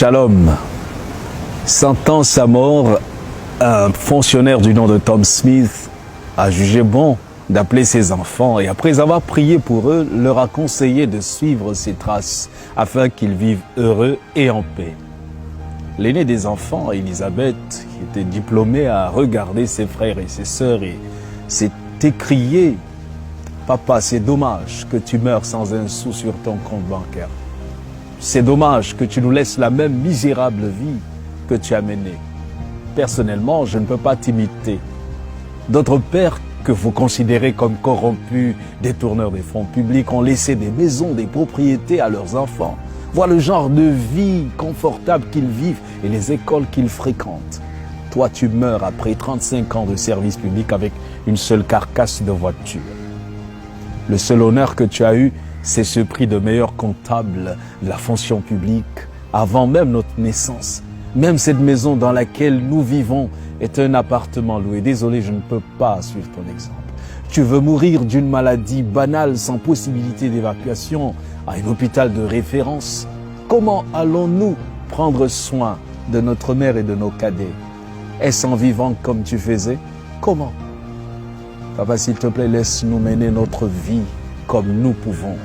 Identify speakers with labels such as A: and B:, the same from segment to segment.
A: Shalom. Sentant sa mort, un fonctionnaire du nom de Tom Smith a jugé bon d'appeler ses enfants et après avoir prié pour eux, leur a conseillé de suivre ses traces afin qu'ils vivent heureux et en paix. L'aîné des enfants, Elisabeth, qui était diplômée, a regardé ses frères et ses sœurs et s'est écrié « Papa, c'est dommage que tu meurs sans un sou sur ton compte bancaire. C'est dommage que tu nous laisses la même misérable vie que tu as menée. Personnellement, je ne peux pas t'imiter. D'autres pères que vous considérez comme corrompus, détourneurs des fonds publics, ont laissé des maisons, des propriétés à leurs enfants. Vois le genre de vie confortable qu'ils vivent et les écoles qu'ils fréquentent. Toi, tu meurs après 35 ans de service public avec une seule carcasse de voiture. Le seul honneur que tu as eu, c'est ce prix de meilleur comptable de la fonction publique avant même notre naissance. Même cette maison dans laquelle nous vivons est un appartement loué. Désolé, je ne peux pas suivre ton exemple. Tu veux mourir d'une maladie banale sans possibilité d'évacuation à un hôpital de référence? Comment allons-nous prendre soin de notre mère et de nos cadets? Est-ce en vivant comme tu faisais? Comment? Papa, s'il te plaît, laisse-nous mener notre vie comme nous pouvons.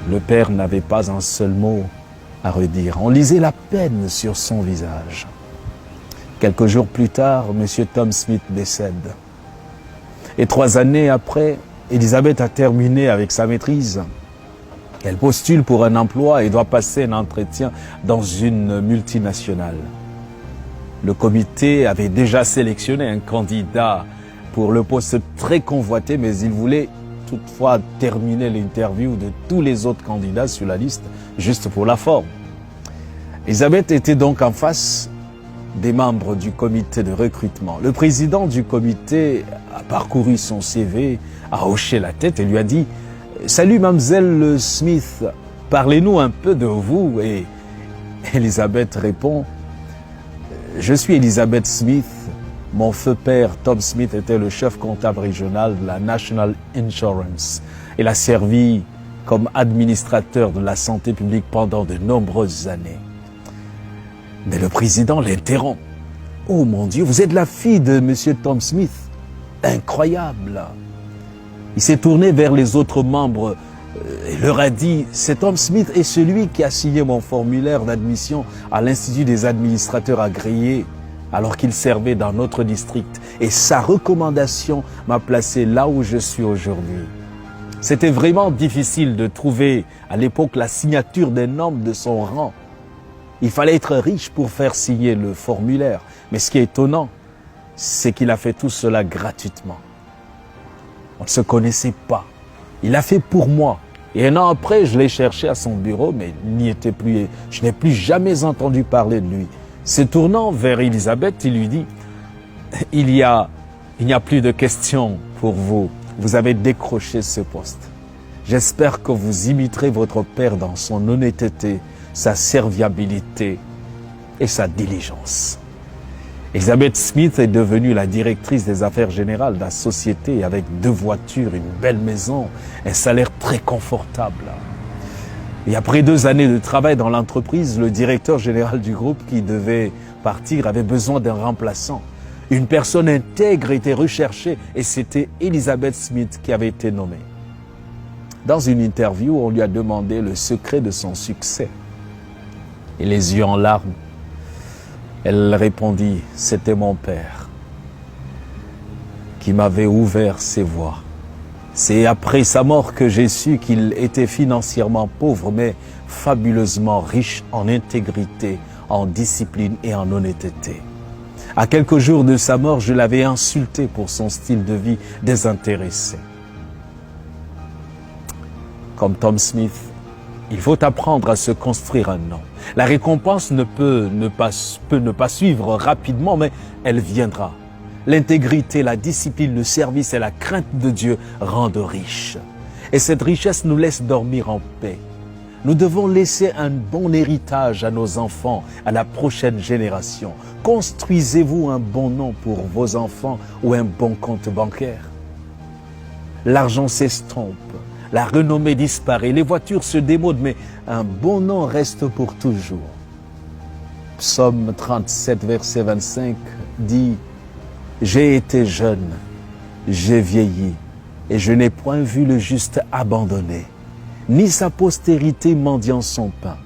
A: Le père n'avait pas un seul mot à redire. On lisait la peine sur son visage. Quelques jours plus tard, M. Tom Smith décède. Et 3 années après, Elisabeth a terminé avec sa maîtrise. Elle postule pour un emploi et doit passer un entretien dans une multinationale. Le comité avait déjà sélectionné un candidat pour le poste très convoité, mais il voulait toutefois terminer l'interview de tous les autres candidats sur la liste, juste pour la forme. Elisabeth était donc en face des membres du comité de recrutement. Le président du comité a parcouru son CV, a hoché la tête et lui a dit « Salut mademoiselle Smith, parlez-nous un peu de vous » et Elisabeth répond « Je suis Elisabeth Smith. Mon feu père, Tom Smith, était le chef comptable régional de la National Insurance. Il a servi comme administrateur de la santé publique pendant de nombreuses années. » Mais le président l'interrompt. « Oh mon Dieu, vous êtes la fille de M. Tom Smith. Incroyable !» Il s'est tourné vers les autres membres et leur a dit « C'est Tom Smith est celui qui a signé mon formulaire d'admission à l'Institut des administrateurs agréés alors qu'il servait dans notre district. Et sa recommandation m'a placé là où je suis aujourd'hui. » C'était vraiment difficile de trouver à l'époque la signature d'un homme de son rang. Il fallait être riche pour faire signer le formulaire. Mais ce qui est étonnant, c'est qu'il a fait tout cela gratuitement. On ne se connaissait pas. Il l'a fait pour moi. Et 1 an après, je l'ai cherché à son bureau, mais il n'y était plus. Je n'ai plus jamais entendu parler de lui. Se tournant vers Elisabeth, il lui dit « Il n'y a plus de questions pour vous. Vous avez décroché ce poste. J'espère que vous imiterez votre père dans son honnêteté, sa serviabilité et sa diligence. » Elisabeth Smith est devenue la directrice des affaires générales de la société avec 2 voitures, une belle maison, un salaire très confortable. Et après 2 années de travail dans l'entreprise, le directeur général du groupe qui devait partir avait besoin d'un remplaçant. Une personne intègre était recherchée et c'était Elisabeth Smith qui avait été nommée. Dans une interview, on lui a demandé le secret de son succès. Et les yeux en larmes, elle répondit « C'était mon père qui m'avait ouvert ses voies. C'est après sa mort que j'ai su qu'il était financièrement pauvre, mais fabuleusement riche en intégrité, en discipline et en honnêteté. À quelques jours de sa mort, je l'avais insulté pour son style de vie désintéressé. » Comme Tom Smith, il faut apprendre à se construire un nom. La récompense peut ne pas suivre rapidement, mais elle viendra. L'intégrité, la discipline, le service et la crainte de Dieu rendent riches. Et cette richesse nous laisse dormir en paix. Nous devons laisser un bon héritage à nos enfants, à la prochaine génération. Construisez-vous un bon nom pour vos enfants ou un bon compte bancaire. L'argent s'estompe. La renommée disparaît, les voitures se démodent, mais un bon nom reste pour toujours. Psaume 37, verset 25 dit « J'ai été jeune, j'ai vieilli, et je n'ai point vu le juste abandonné, ni sa postérité mendiant son pain. »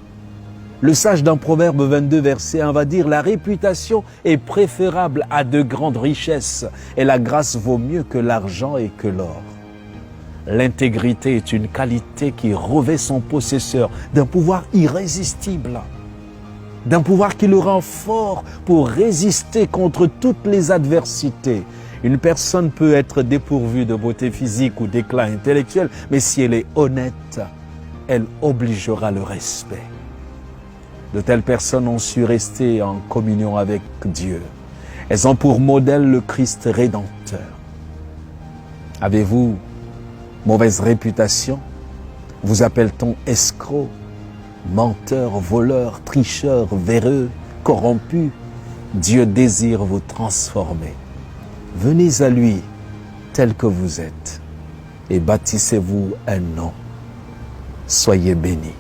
A: Le sage dans Proverbe 22, verset 1 va dire « La réputation est préférable à de grandes richesses, et la grâce vaut mieux que l'argent et que l'or. » L'intégrité est une qualité qui revêt son possesseur d'un pouvoir irrésistible, d'un pouvoir qui le rend fort pour résister contre toutes les adversités. Une personne peut être dépourvue de beauté physique ou d'éclat intellectuel, mais si elle est honnête, elle obligera le respect. De telles personnes ont su rester en communion avec Dieu. Elles ont pour modèle le Christ rédempteur. Avez-vous mauvaise réputation? Vous appelle-t-on escroc, menteur, voleur, tricheur, véreux, corrompu? Dieu désire vous transformer. Venez à lui tel que vous êtes et bâtissez-vous un nom. Soyez bénis.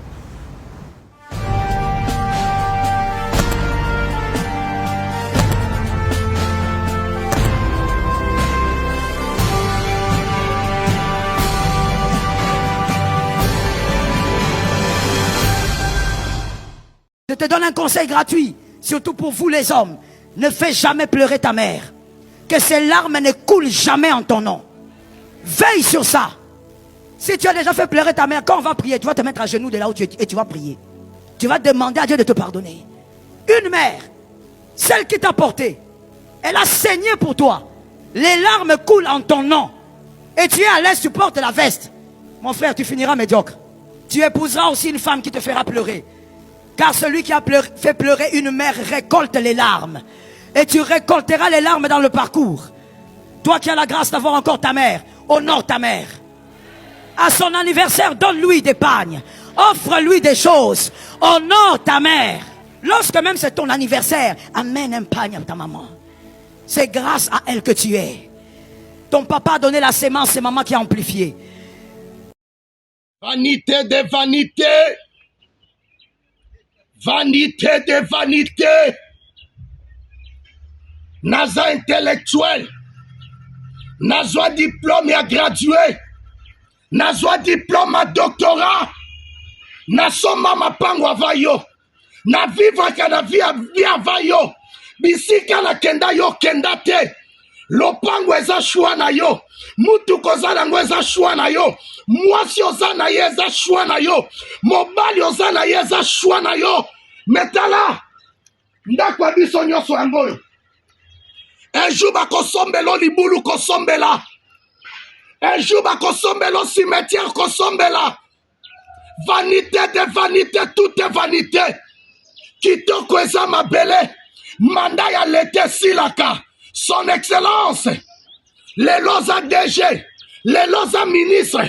B: Je te donne un conseil gratuit, surtout pour vous les hommes. Ne fais jamais pleurer ta mère. Que ses larmes ne coulent jamais en ton nom. Veille sur ça. Si tu as déjà fait pleurer ta mère, quand on va prier, tu vas te mettre à genoux de là où tu es et tu vas prier. Tu vas demander à Dieu de te pardonner. Une mère, celle qui t'a porté, elle a saigné pour toi. Les larmes coulent en ton nom. Et tu es à l'aise, tu portes la veste. Mon frère, tu finiras médiocre. Tu épouseras aussi une femme qui te fera pleurer. Car celui qui a fait pleurer une mère récolte les larmes. Et tu récolteras les larmes dans le parcours. Toi qui as la grâce d'avoir encore ta mère, honore ta mère. À son anniversaire, donne-lui des pagnes. Offre-lui des choses. Honore ta mère. Lorsque même c'est ton anniversaire, amène un pagne à ta maman. C'est grâce à elle que tu es. Ton papa a donné la sémence, c'est maman qui a amplifié.
C: Vanité de vanité. Vanité de vanité. Naza intellectuel. Nazwa diplôme à gradué. Nazwa diplôme à doctorat. Nasoma mapango avayo. Na vivre kana via avayo. Bisika na kenda yo kenda te. Lopango eza shwa na yo. Mutu kozala ngo eza shwa na yo. Mwasi oza na ye eza shwa na yo. Mobali oza na ye eza shwa na yo. Metala. Ndakwa biso nyoso yangoyo. Un jour bakosombelo libulu kosombela. Un jour bakosombelo cimetière kosombela. Vanité de vanité, tout est vanité. Kitoko eza mabele. Manda ya lete silaka. Son excellence. Les loza DG. Les loza ministre.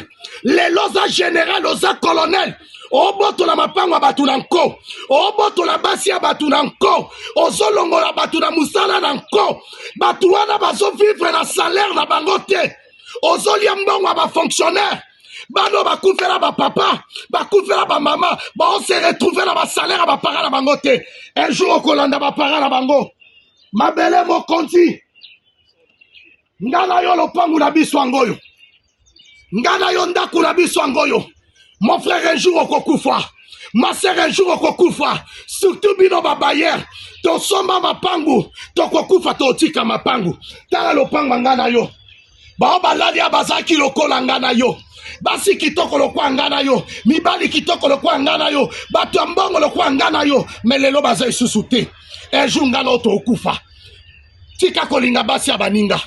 C: Les loza général, loza colonel. Oboto la mapango batu nanko. Oboto la basi ya batu nanko. Ozolongo la batu na musala nanko. Batu wana bazo vivre na salaire na bangote. Ozolia mbongo ba fonctionnaire. Bano bakufela ba papa, bakufela ba mama, ba on se retrouver na ba salaire ba para na bangote. Un jour okolanda ba para na bango. Mabele mo konti. Ngana yo lopangu na biso angoyo. Ngana yo ndaku na biso angoyo. Mon frère, un jour au kokufa. Ma sœur, un jour au kokufa. Surtout bino babayer. To somba mapangu. To kokufa to tika mapangu. Tala lopanga ngana yo. Ba baladi abazaki lokola ngana yo. Basi kitoko lokwa ngana yo. Mibali kitoko lokwa ngana yo. Batu ambongo lokwa ngana yo. Melelo bazai susute. Un jour ngana oto okufa. Tika kolinga basi abaninga.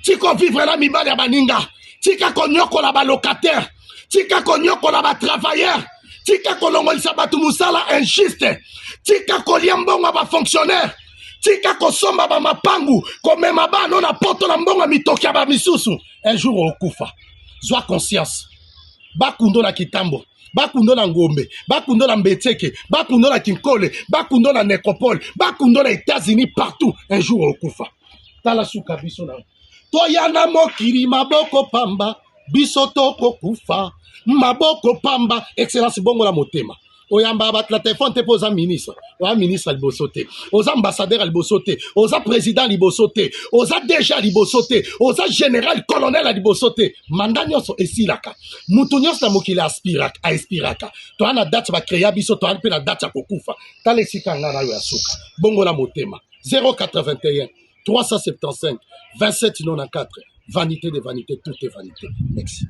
C: Tiko vivre la mibali abaninga. Tika konyoko la ba locataire. Tika konyoko la ba travailleur. Tika kolongolisa batu musala injuste. Tika koliambonga ba fonctionnaire. Tika kosomba ba mapangu. Komema ba non na poto na mbonga mitokia ba misusu. Un jour okufa. Zwa conscience. Bakundo na kitambo. Bakundo na ngombe. Bakundo na mbeteke. Bakundo na kinkole. Bakundo na nécropole. Bakundo na États-Unis partout. Un jour okufa. Tala suka biso na. Toyana mokiri maboko pamba. Biso toko kufa. Maboko pamba. Excellence bongo la motema. oyamba bat la téléphone te posa ministre oza ministre liboso te oza ambassadeur liboso te oza président liboso te oza déjà liboso te oza général colonel liboso te mandat nyonso esilaka mutu nyonso na mokili aespiraka toa na date bacréa biso toa mpe na date ya kokufa tala esika nga na yo ya suka bongo na motema 081 375 2794 vanité de vanité tout est vanité merci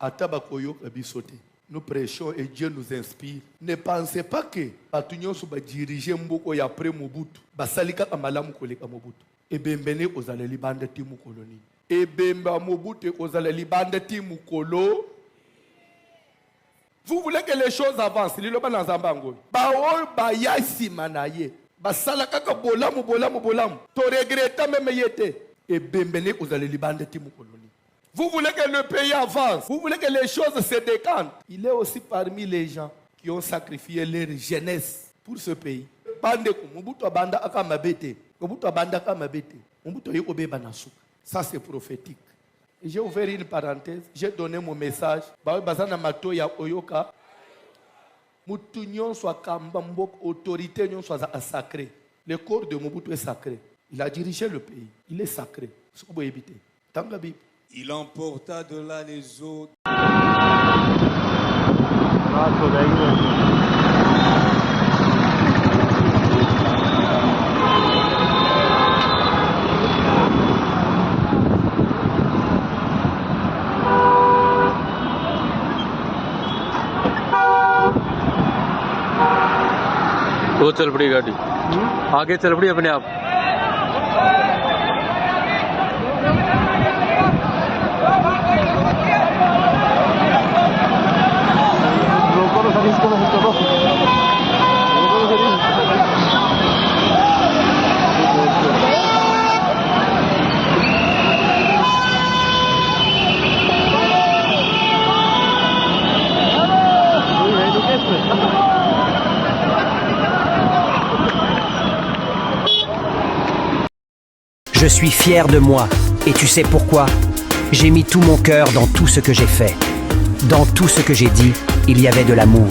D: Atabakoyo Kabisote. Nous prêchons et Dieu nous inspire. Ne pensez pas que Batunyon va diriger Mboko et après Mobutu. Basalika Kamalamu Koleka Mobutu. Et Bembene aux allées bande Timu Koloni. Et Bemba Mobutu aux allées bande Timu Kolo. Vous voulez que les choses avancent. Lilo Banazambango. Baol Bayasi Manaye. Basalaka Bolamu. To regretta même yete. Et Bembene aux allées bande Timu Koloni. Vous voulez que le pays avance. Vous voulez que les choses se décantent. Il est aussi parmi les gens qui ont sacrifié leur jeunesse pour ce pays. Ça, c'est prophétique. J'ai ouvert une parenthèse. J'ai donné mon message. Autorité soit sacrée. Le corps de Mobutu est sacré. Il a dirigé le pays. Il est sacré. Dans la Bible.
E: Il emporta de là les autres.
F: वो चल पड़ी गाड़ी आगे चल पड़ी अपने आप
G: Je suis fier de moi, et tu sais pourquoi? J'ai mis tout mon cœur dans tout ce que j'ai fait. Dans tout ce que j'ai dit, il y avait de l'amour.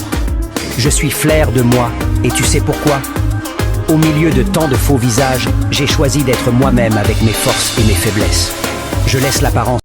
G: Je suis fier de moi, et tu sais pourquoi? Au milieu de tant de faux visages, j'ai choisi d'être moi-même avec mes forces et mes faiblesses. Je laisse l'apparence